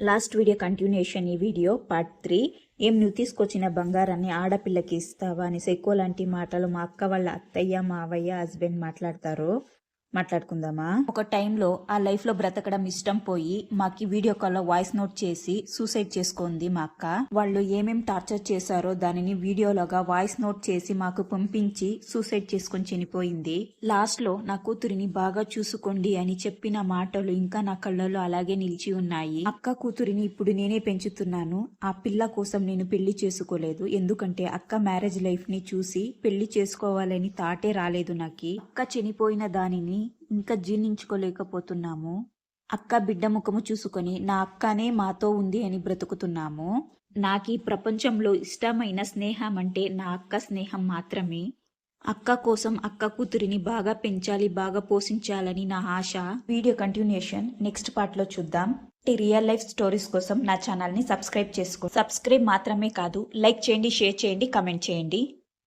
Last video continuation ఈ video part 3. నువ్వు తీసుకొచ్చిన బంగారాన్ని ఆడపిల్లకి ఇస్తావా అని సైకో లాంటి మాటలు మా అక్క వాళ్ళ అత్తయ్య మావయ్య హస్బెండ్ మాట్లాడుకుందామా. ఒక టైంలో ఆ లైఫ్ లో బ్రతకడం ఇష్టం పోయి మాకి వీడియో కాల్ లో వాయిస్ నోట్ చేసి సూసైడ్ చేసుకుంది మా అక్క. వాళ్ళు ఏమేం టార్చర్ చేశారో దానిని వీడియోలోగా వాయిస్ నోట్ చేసి మాకు పంపించి సూసైడ్ చేసుకొని చనిపోయింది. లాస్ట్ లో నా కూతురిని బాగా చూసుకోండి అని చెప్పిన మాటలు ఇంకా నా కళ్ళలో అలాగే నిలిచి ఉన్నాయి. అక్క కూతురిని ఇప్పుడు నేనే పెంచుతున్నాను. ఆ పిల్ల కోసం నేను పెళ్లి చేసుకోలేదు. ఎందుకంటే అక్క మ్యారేజ్ లైఫ్ ని చూసి పెళ్లి చేసుకోవాలని తాటే రాలేదు నాకి. అక్క చనిపోయిన దానిని ఇంకా జీర్ణించుకోలేకపోతున్నాము. అక్క బిడ్డ ముఖము చూసుకొని నా అక్కనే మాతో ఉంది అని బ్రతుకుతున్నాము. నాకీ ప్రపంచంలో ఇష్టమైన స్నేహం అంటే నా అక్క స్నేహం మాత్రమే. అక్క కోసం అక్క కూతురిని బాగా పెంచాలి, బాగా పోషించాలని నా ఆశ. వీడియో కంటిన్యూషన్ నెక్స్ట్ పార్ట్ లో చూద్దాం. రియల్ లైఫ్ స్టోరీస్ కోసం నా ఛానల్ ని సబ్స్క్రైబ్ మాత్రమే కాదు, లైక్ చేయండి, షేర్ చేయండి, కమెంట్ చేయండి.